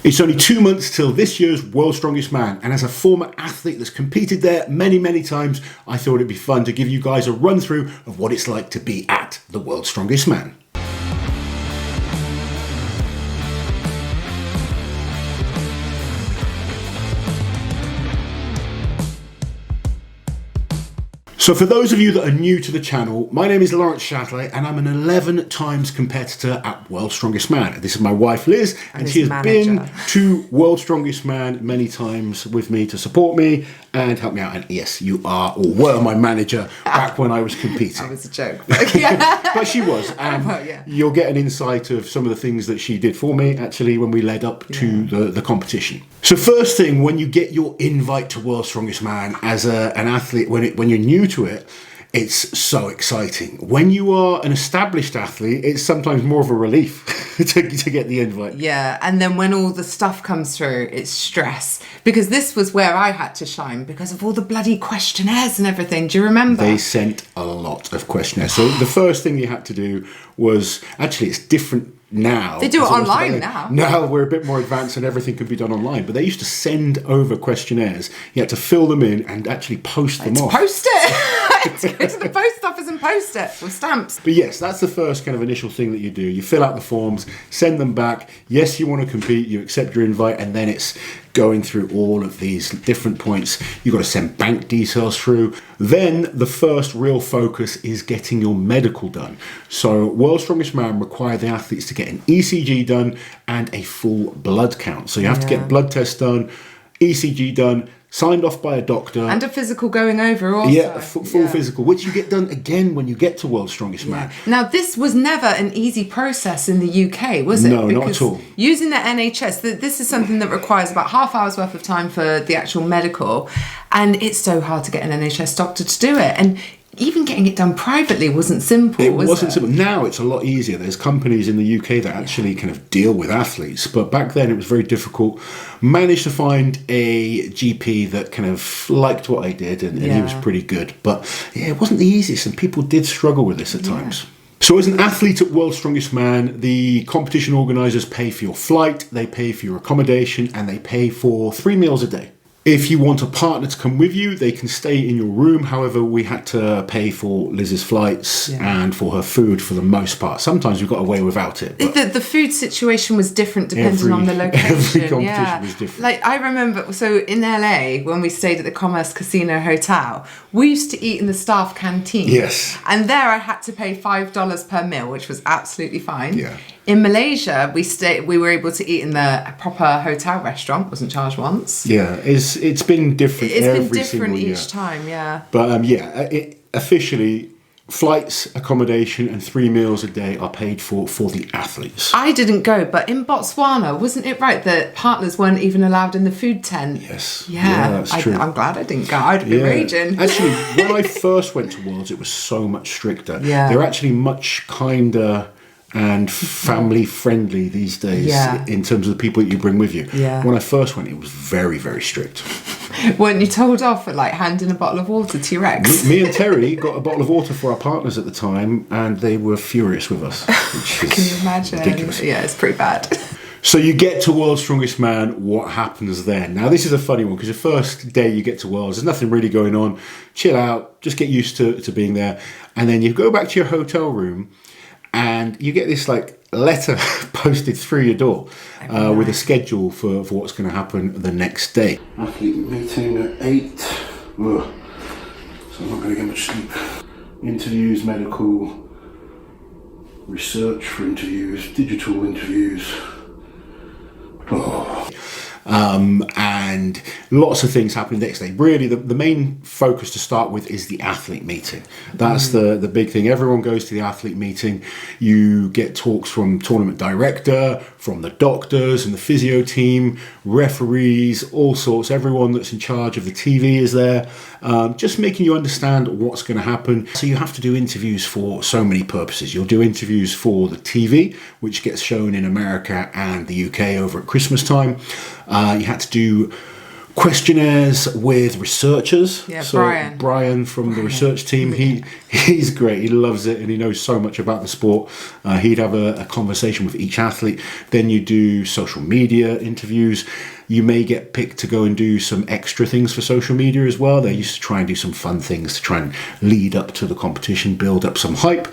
It's only 2 months till this year's World's Strongest Man, and as a former athlete that's competed there many times, I thought it'd be fun to give you guys a run through of what it's like to be at the World's Strongest Man. So for those of you that are new to the channel, my name is Laurence Shahlaei and I'm an 11 times competitor at World's Strongest Man. This is my wife Liz, and she has been to World's Strongest Man many times with me to support me and help me out. And yes, you are or were my manager back when I was competing. That was a joke. But she was. Well, yeah. You'll get an insight of some of the things that she did for me actually when we led up to the competition. So first thing, when you get your invite to World's Strongest Man as an athlete, when you're new to it, it's so exciting. When you are an established athlete, it's sometimes more of a relief to get the invite. Yeah, and then when all the stuff comes through, it's stress. Because this was where I had to shine because of all the bloody questionnaires and everything. Do you remember? They sent a lot of questionnaires. So the first thing you had to do was, actually it's different now. They do it online now. Now we're a bit more advanced and everything can be done online. But they used to send over questionnaires. You had to fill them in and actually post them off. Post it! To go to the post office and post it with stamps. But yes, that's the first kind of initial thing that you do. You fill out the forms, send them back. Yes, you want to compete, you accept your invite, and then it's going through all of these different points. You've got to send bank details through. Then the first real focus is getting your medical done. So World's Strongest Man require the athletes to get an ECG done and a full blood count. So you have to get blood tests done, ECG done, signed off by a doctor. And a physical going over also. Yeah, full physical, which you get done again when you get to World's Strongest Man. Now, this was never an easy process in the UK, was it? No, not at all. Using the NHS, this is something that requires about half hour's worth of time for the actual medical, and it's so hard to get an NHS doctor to do it. And even getting it done privately wasn't simple, It wasn't simple. Now it's a lot easier. There's companies in the UK that actually kind of deal with athletes. But back then it was very difficult. Managed to find a GP that kind of liked what I did and he was pretty good. But yeah, it wasn't the easiest and people did struggle with this at times. So as an athlete at World's Strongest Man, the competition organisers pay for your flight, they pay for your accommodation, and they pay for 3 meals a day. If you want a partner to come with you, they can stay in your room. However, we had to pay for Liz's flights and for her food for the most part. Sometimes we got away without it. The food situation was different depending on the location. Every competition was different. Like I remember, so in LA, when we stayed at the Commerce Casino Hotel, we used to eat in the staff canteen. Yes. And there I had to pay $5 per meal, which was absolutely fine. Yeah. In Malaysia, we were able to eat in the proper hotel restaurant. Wasn't charged once. Yeah, it's been different. It's every been different single year. each time. Yeah. But officially, flights, accommodation, and 3 meals a day are paid for the athletes. I didn't go, but in Botswana, wasn't it right that partners weren't even allowed in the food tent? Yes. Yeah, that's true. I'm glad I didn't go. I'd be raging. Actually, when I first went to Worlds, it was so much stricter. Yeah. They're actually much kinder and family friendly these days in terms of the people that you bring with you. Yeah. When I first went, it was very strict. Weren't you told off for like handing a bottle of water to your ex? Me and Terry got a bottle of water for our partners at the time, and they were furious with us. Which is Can you imagine? ridiculous. Yeah, it's pretty bad. So you get to World's Strongest Man, what happens then? Now this is a funny one because the first day you get to Worlds, there's nothing really going on. Chill out, just get used to being there. And then you go back to your hotel room and you get this like letter posted through your door with a schedule for what's going to happen the next day. Athlete meeting at 8. Ugh. So I'm not going to get much sleep. Interviews, medical, research for interviews, digital interviews. And lots of things happen the next day. Really, the main focus to start with is the athlete meeting. That's the big thing. Everyone goes to the athlete meeting. You get talks from tournament director, from the doctors and the physio team, referees, all sorts. Everyone that's in charge of the TV is there, just making you understand what's going to happen. So you have to do interviews for so many purposes. You'll do interviews for the TV, which gets shown in America and the UK over at Christmas time. You had to do questionnaires with researchers. Yeah, so Brian from the research team, he's great. He loves it and he knows so much about the sport. He'd have a conversation with each athlete. Then you do social media interviews. You may get picked to go and do some extra things for social media as well. They used to try and do some fun things to try and lead up to the competition, build up some hype.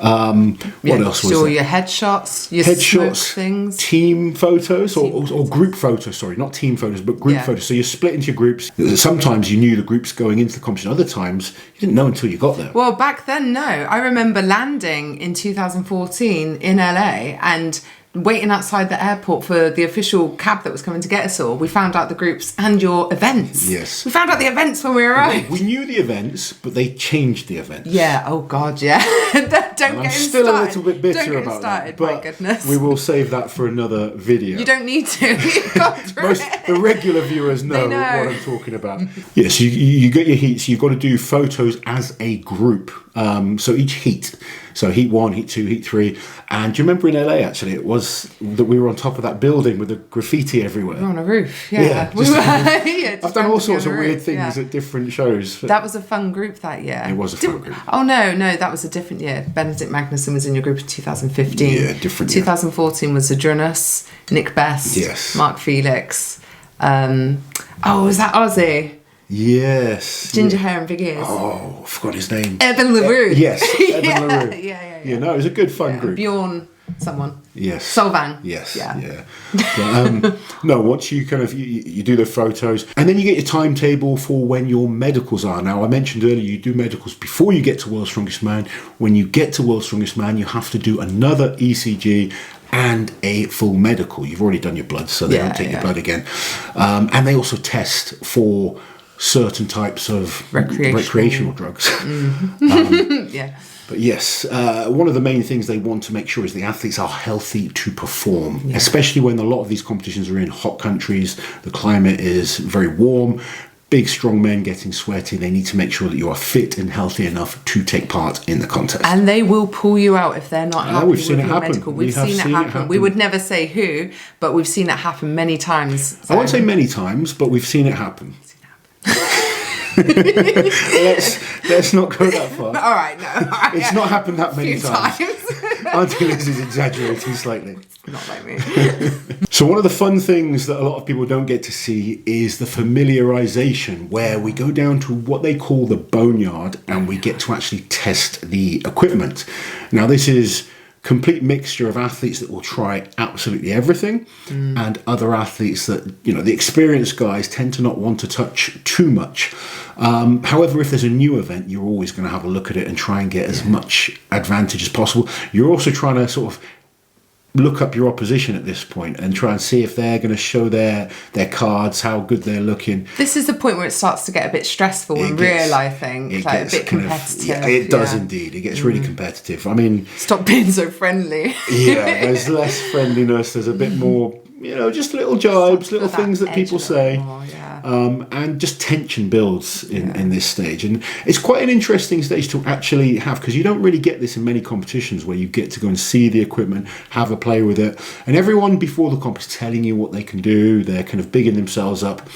What else was there? Your headshots, your headshots, things, team photos, or group photos. Sorry, not team photos, but group photos. So you're split into your groups. Sometimes you knew the groups going into the competition. Other times you didn't know until you got there. Well, back then, no. I remember landing in 2014 in LA and waiting outside the airport for the official cab that was coming to get us all. We found out the groups and your events. Yes. We found out the events when we arrived. We knew the events, but they changed the events. Yeah, oh God, yeah. I'm still a little bit bitter about that. But my goodness. We will save that for another video. You don't need to. You've gone through it. The regular viewers know what I'm talking about. Yes, you get your heats. You've got to do photos as a group. So each heat. So heat 1, heat 2, heat 3. And do you remember in LA, actually, it was that we were on top of that building with the graffiti everywhere. We were on a roof, yeah. I've done all sorts of weird things at different shows. That was a fun group that year. It was a fun group. Oh, no, that was a different year. Benedict Magnuson was in your group in 2015. Yeah, different year. 2014 was Adrunas, Nick Best, yes. Mark Felix. Was that Aussie? Yes. Ginger hair and big ears. Oh, I forgot his name. Evan LaRue. Yes, Evan LaRue. Yeah. No, it was a good fun group. Bjorn someone. Yes. Solvang. Yes. Yeah. But, no, once you kind of you do the photos, and then you get your timetable for when your medicals are. Now, I mentioned earlier you do medicals before you get to World's Strongest Man. When you get to World's Strongest Man, you have to do another ECG and a full medical. You've already done your blood, so they don't take your blood again. And they also test for certain types of recreational drugs. But yes, one of the main things they want to make sure is the athletes are healthy to perform, especially when a lot of these competitions are in hot countries. The climate is very warm. Big, strong men getting sweaty. They need to make sure that you are fit and healthy enough to take part in the contest. And they will pull you out if they're not happy with your medical. We've seen it happen. We would never say who, but we've seen it happen many times. So. I won't say many times, but we've seen it happen. Let's not go that far. All right, no. It's not happened that many times. Auntie Liz is exaggerating slightly. Not like me. So one of the fun things that a lot of people don't get to see is the familiarisation, where we go down to what they call the boneyard and we get to actually test the equipment. Now this is complete mixture of athletes that will try absolutely everything and other athletes that, the experienced guys tend to not want to touch too much. However, if there's a new event, you're always going to have a look at it and try and get as much advantage as possible. You're also trying to sort of look up your opposition at this point and try and see if they're going to show their cards, how good they're looking. This is the point where it starts to get a bit stressful and real, I think. It's like a bit competitive. It does indeed. It gets really competitive. I mean... Stop being so friendly. There's less friendliness. There's a bit more, just little jibes, little things that people say. And just tension builds in this stage. And it's quite an interesting stage to actually have, because you don't really get this in many competitions where you get to go and see the equipment, have a play with it. And everyone before the comp is telling you what they can do. They're kind of bigging themselves up.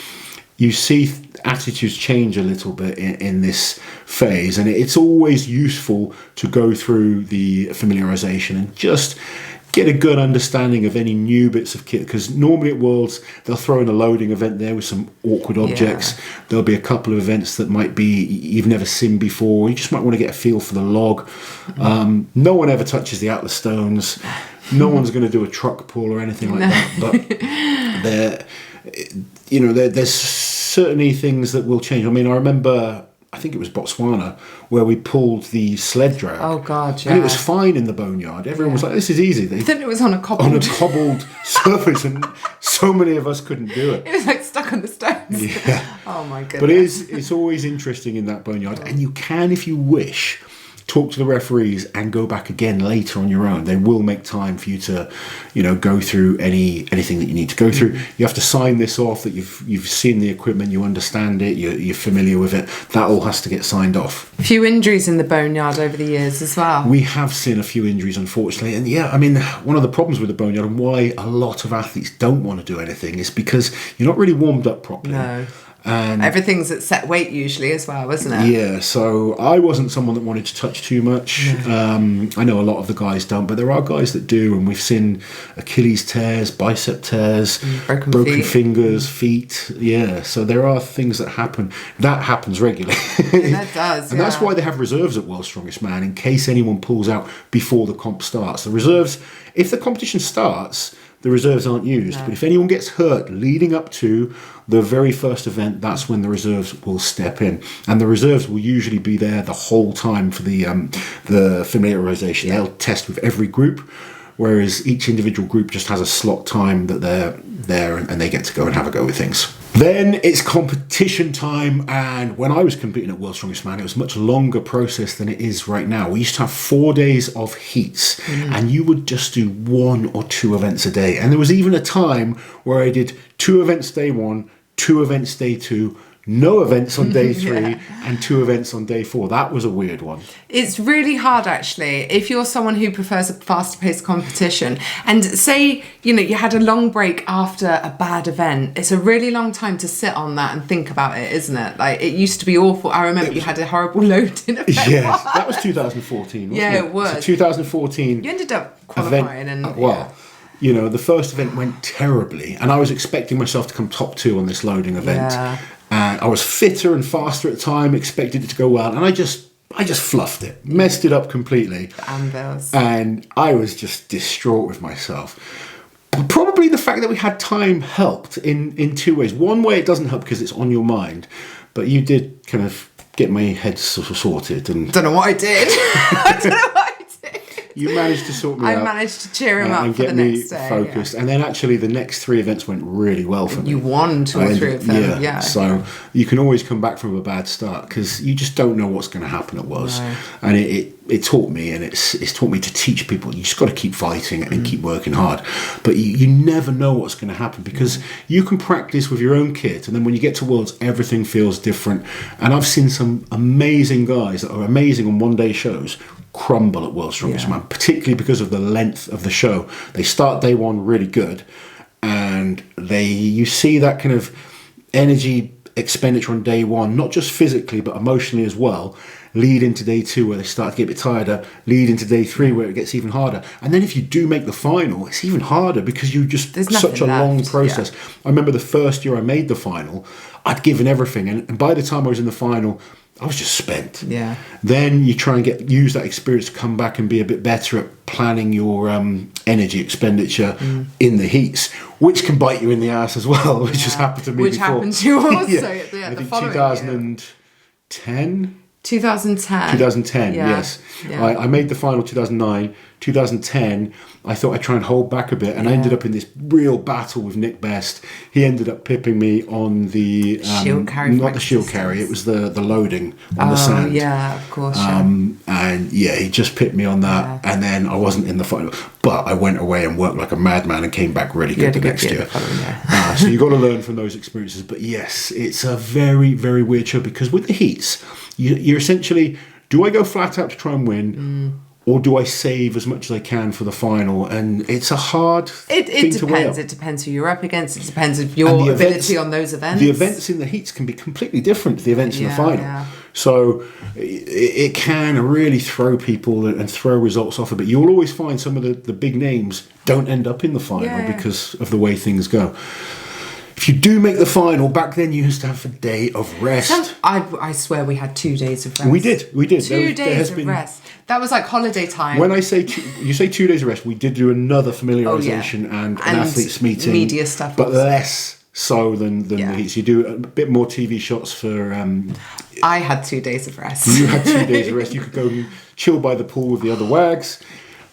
You see attitudes change a little bit in this phase. And it's always useful to go through the familiarisation and just get a good understanding of any new bits of kit, because normally at Worlds they'll throw in a loading event there with some awkward objects. There'll be a couple of events that might be you've never seen before. You just might want to get a feel for the log. No one ever touches the Atlas stones. No one's going to do a truck pull or anything like that. But there's certainly things that will change. I mean, I remember, I think it was Botswana, where we pulled the sled drag. Oh, God, yeah. And it was fine in the boneyard. Everyone was like, this is easy. Then it was on a cobbled surface, and so many of us couldn't do it. It was like stuck on the stones. Yeah. Oh, my goodness. But it's always interesting in that boneyard. And you can, if you wish, talk to the referees, and go back again later on your own. They will make time for you to, go through anything that you need to go through. You have to sign this off that you've seen the equipment, you understand it, you're familiar with it. That all has to get signed off. A few injuries in the boneyard over the years as well. We have seen a few injuries, unfortunately, and yeah, I mean, one of the problems with the boneyard and why a lot of athletes don't want to do anything is because you're not really warmed up properly. No. And everything's at set weight usually as well, isn't it? Yeah, so I wasn't someone that wanted to touch too much. No. I know a lot of the guys don't, but there are guys that do, and we've seen Achilles tears, bicep tears, broken fingers, feet. Yeah, so there are things that happen. That happens regularly. That does, and that's why they have reserves at World's Strongest Man, in case anyone pulls out before the comp starts. The reserves, if the competition starts, the reserves aren't used. No. But if anyone gets hurt leading up to the very first event, that's when the reserves will step in. And the reserves will usually be there the whole time for the familiarisation. Yeah. They'll test with every group, whereas each individual group just has a slot time that they're there and they get to go and have a go with things. Then it's competition time, and when I was competing at World's Strongest Man, it was a much longer process than it is right now. We used to have 4 days of heats, and you would just do 1 or 2 events a day. And there was even a time where I did 2 events day 1, 2 events day 2, no events on day 3, and 2 events on day 4. That was a weird one. It's really hard, actually, if you're someone who prefers a faster paced competition, and say you had a long break after a bad event. It's a really long time to sit on that and think about it, isn't it? Like, it used to be awful. I remember you had a horrible loading event. Yes, that was 2014, wasn't it? It was. So 2014 you ended up qualifying event, the first event went terribly, and I was expecting myself to come top 2 on this loading event. Yeah. And I was fitter and faster at the time, expected it to go well, and I just fluffed it, messed it up completely. And I was just distraught with myself. Probably the fact that we had time helped in 2 ways. One way it doesn't help because it's on your mind, but you did kind of get my head sort of sorted. And I don't know what I did. I don't know what I did. You managed to sort me out. I managed to cheer him up and for get the me next day. Focused. And then actually the next 3 events went really well for me. You won 2 or 3 of them. Yeah. So you can always come back from a bad start because you just don't know what's going to happen at Worlds. No. And it taught me, and it's taught me to teach people. You just got to keep fighting and keep working hard. But you never know what's going to happen because you can practice with your own kit, and then when you get to Worlds, everything feels different. And I've seen some amazing guys that are amazing on one-day shows crumble at World's Strongest Man, particularly because of the length of the show. They start day 1 really good, and you see that kind of energy expenditure on day 1, not just physically but emotionally as well, lead into day 2 where they start to get a bit tireder, lead into day 3 where it gets even harder. And then if you do make the final, it's even harder because there's such a long process. Yeah. I remember the first year I made the final, I'd given everything, and by the time I was in the final, I was just spent. Yeah. Then you try and use that experience to come back and be a bit better at planning your energy expenditure in the heats, which can bite you in the ass as well, which has happened to me which before. Happened to you also I the think following 2010. 2010, yes. Yeah. I made the final 2009. 2010, I thought I'd try and hold back a bit, and I ended up in this real battle with Nick Best. He ended up pipping me on the shield carry, not the shield carry. It was the loading on the sand. Yeah, of course. And he just pipped me on that, and then I wasn't in the final. But I went away and worked like a madman and came back really good the next year. So you got to learn from those experiences. But yes, it's a very, very weird show because with the heats, you're essentially, do I go flat out to try and win? Or do I save as much as I can for the final? And it's a hard thing to weigh up. It depends who you're up against. It depends of your ability on those events. The events in the heats can be completely different to the events in the final. Yeah. So it can really throw people and throw results off a bit. You'll always find some of the big names don't end up in the final because of the way things go. If you do make the final, back then you used to have a day of rest. I swear we had 2 days of rest. We did. 2 days of rest. That was like holiday time. When I say you say 2 days of rest, we did do another familiarisation and an athletes meeting, media stuff, but less so than the heats. You do a bit more TV shots for. I had 2 days of rest. You had 2 days of rest. You could go and chill by the pool with the other wags.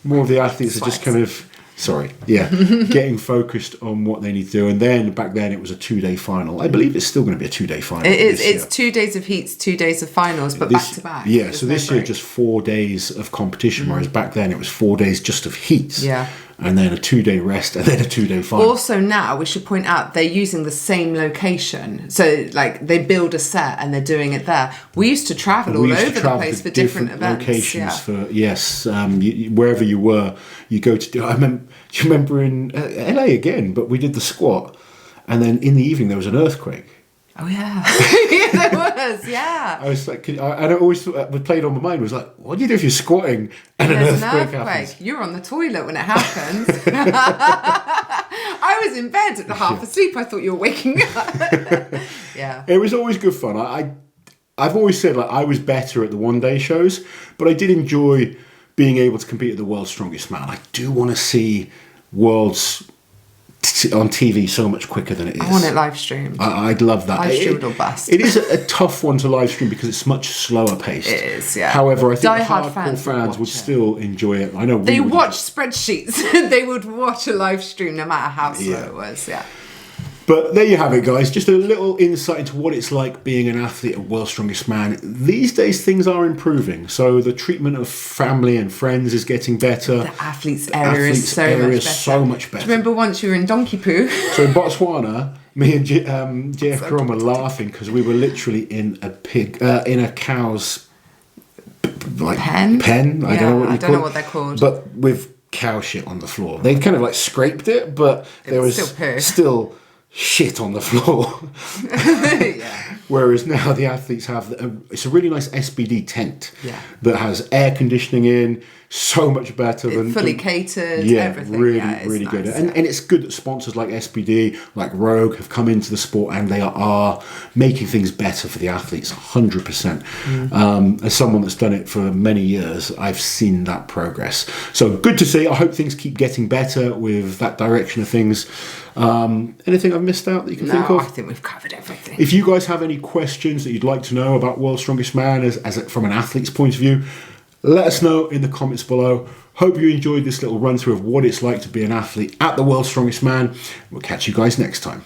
More of the athletes are just kind of Sorry, yeah, getting focused on what they need to do. And then back then it was a 2-day final. I believe it's still going to be a 2-day final. It is. It's 2 days of heats, 2 days of finals, but back to back. Yeah, so this year just 4 days of competition, whereas back then it was 4 days just of heats. Yeah. And then a 2-day rest, and then a 2-day final. Also now, we should point out, they're using the same location. So, like, they build a set and they're doing it there. We used to travel all over the place for different events. Locations wherever you were, you go to do... do you remember in LA again, but we did the squat, and then in the evening there was an earthquake. Oh, yeah. Yeah, there was, yeah. I was like, I always thought, what played on my mind was like, what do you do if you're squatting and an earthquake happens? You're on the toilet when it happens. I was in bed half asleep. I thought you were waking up. Yeah. It was always good fun. I've always said, like, I was better at the one-day shows, but I did enjoy being able to compete at the World's Strongest Man. I do want to see Worlds on TV so much quicker than it is. I want it live streamed. I'd love that. Live streamed or bust. It is a tough one to live stream because it's much slower paced. It is, yeah. However, I think the Die-hard hardcore fans would still enjoy it. I know they watch spreadsheets. They would watch a live stream no matter how slow it was. Yeah. But there you have it, guys. Just a little insight into what it's like being an athlete at World's Strongest Man. These days, things are improving. So the treatment of family and friends is getting better. The athletes area is so much better. Do you remember once you were in Donkey Poo? So in Botswana, me and JF Karam were laughing because we were literally in a cow's pen. I don't know what they're called. But with cow shit on the floor. They kind of like scraped it, but there was still shit on the floor. Yeah. Whereas now the athletes have it's a really nice SBD tent that has air conditioning in, so much better than fully catered. Yeah, everything. really good. And it's good that sponsors like SBD, like Rogue, have come into the sport and they are making things better for the athletes 100%. As someone that's done it for many years, I've seen that progress. So good to see. I hope things keep getting better with that direction of things. Anything I've missed out that you can think of? I think we've covered everything. If you guys have any questions that you'd like to know about World's Strongest Man as from an athlete's point of view, let us know in the comments below. Hope you enjoyed this little run through of what it's like to be an athlete at the World's Strongest Man. We'll catch you guys next time.